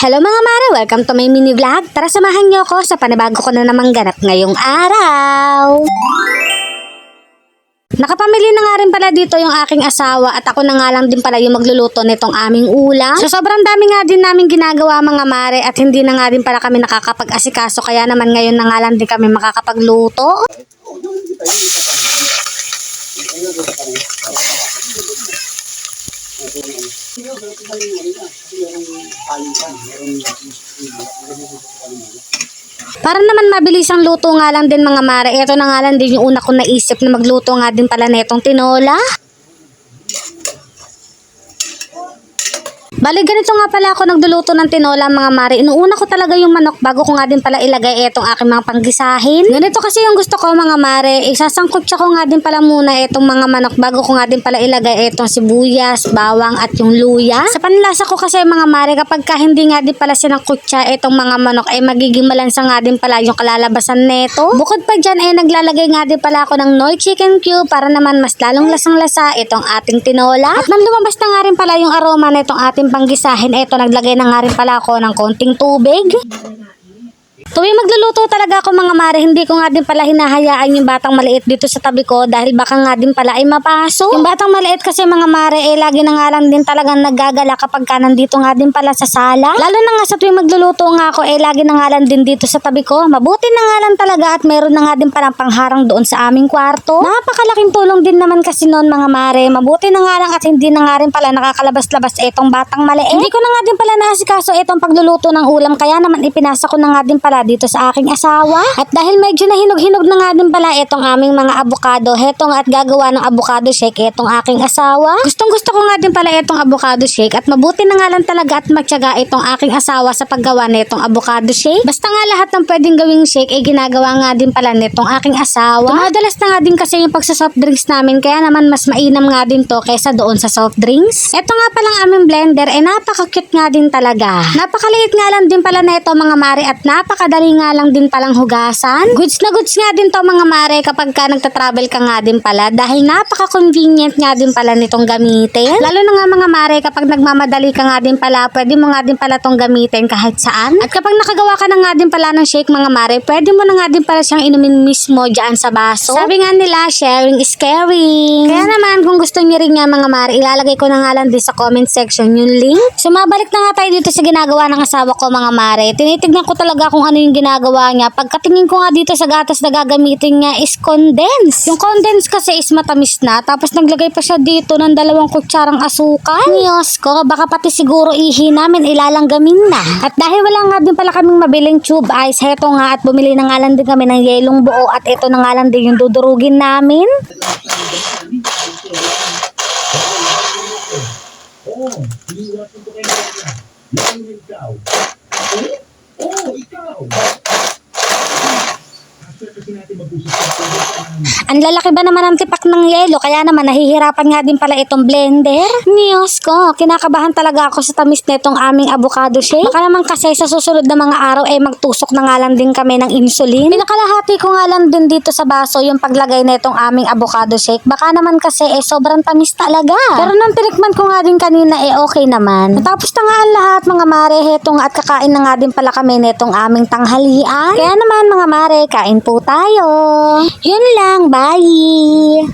Hello mga mare, welcome to my mini vlog. Tara samahan niyo ako sa panibago ko na namang ganap ngayong araw. Nakapamili na nga rin pala dito yung aking asawa at ako na nga lang din pala yung magluluto nitong aming ulam. So sobrang dami nga din namin ginagawa mga mare at hindi na nga din pala kami nakakapag-asikaso kaya naman ngayon na nga lang din kami makakapagluto. Para naman mabilis ang luto nga lang din mga mare, ito na nga lang din yung una kong naisip na magluto nga din pala netong tinola. Bali, ganito nga pala ako nagluluto ng tinola mga mare. Inuuna ko talaga yung manok bago ko nga din pala ilagay itong aking mga panggisahin. Ganito kasi yung gusto ko mga mare. Isasangkot ko nga din pala muna itong mga manok bago ko nga din pala ilagay itong sibuyas, bawang at yung luya. Sa panlasa ko kasi mga mare, kapag ka hindi nga din pala sinangkot itong mga manok ay magiging malansa nga din pala yung kalalabasan neto. Bukod pa dyan ay naglalagay nga din pala ako ng Knorr chicken cube para naman mas lalong lasang-lasa itong ating tinola. At nang lumabas na nga rin pala yung aroma netong ating panggisahin, eto naglagay na nga rin pala ako ng konting tubig. Tuwing magluluto talaga ako mga mare, hindi ko nga din pala hinahayaan yung batang maliit dito sa tabi ko dahil baka nga din pala ay mapasok. Yung batang maliit kasi mga mare lagi na nga lang din talagang naggagala kapag ka nandito nga din pala sa sala. Lalo na nga sa tuwing magluluto nga ako lagi na nga lang din dito sa tabi ko. Mabuti na nga lang talaga at meron na nga din pala pangharang doon sa aming kwarto. Napakalaking tulong din naman kasi noon mga mare. Mabuti na nga lang at hindi na nga rin pala nakakalabas-labas itong batang maliit. Hindi ko na nga din pala naasikaso itong pagluluto ng ulam kaya naman ipinasa ko na nga din pala dito sa aking asawa. At dahil medyo nahinog-hinog na nga din pala itong aming mga abukado, hetong at gagawa ng avocado shake itong aking asawa. Gustong-gusto ko nga din pala itong avocado shake at mabuti na nga lang talaga at magtiyaga itong aking asawa sa paggawa nitong avocado shake. Basta nga lahat ng pwedeng gawing shake ay ginagawa nga din pala nitong aking asawa. Tumadalas na nga din kasi yung pagsa-soft drinks namin kaya naman mas mainam nga din to kaysa doon sa soft drinks. Ito nga palang aming blender napaka-cute nga din talaga. Napakaliit nga lang din pala nito mga mare at napakadali nga lang din palang hugasan. Goods na goods nga din to mga mare kapag ka nagta-travel ka nga din pala dahil napaka-convenient nga din pala nitong gamitin. Lalo na nga mga mare kapag nagmamadali ka nga din pala, pwede mo nga din pala tong gamitin kahit saan. At kapag nakagawa ka na nga din pala ng shake mga mare, pwede mo na nga din pala siyang inumin mismo dyan sa baso. Sabi nga nila, sharing is caring. Kaya naman kung gusto niyo rin nga mga mare, ilalagay ko na nga lang din sa comment section yung link. So mabalik na nga tayo dito sa ginagawa ng asawa ko mga mare. Tinitignan ko talaga kung ano yung ginagawa niya. Pagkatingin ko nga dito sa gatas na gagamitin niya is condense. Yung condense kasi is matamis na. Tapos naglagay pa siya dito ng 2 kutsarang asukal. Diyos ko, baka pati siguro ihi namin ilalanggamin na. At dahil wala nga din pala kaming mabiling tube ice, heto nga at bumili na nga lang din kami ng yelong buo at ito na nga lang din yung dudurugin namin. Ang lalaki ba naman ang tipak ng yelo kaya naman nahihirapan nga din pala itong blender. Diyos ko, kinakabahan talaga ako sa tamis nitong aming avocado shake. Baka naman kasi sa susunod na mga araw ay magtusok na nga lang din kami ng insulin. Pinakalahati ko nga lang din dito sa baso yung paglagay nitong aming avocado shake. Baka naman kasi sobrang tamis talaga. Pero nung tinikman ko nga din kanina okay naman. Natapos na nga ang lahat mga mare, hetong at kakain na nga din pala kami nitong aming tanghalian. Kaya naman mga mare, kain po tayo. Yun lang, bye!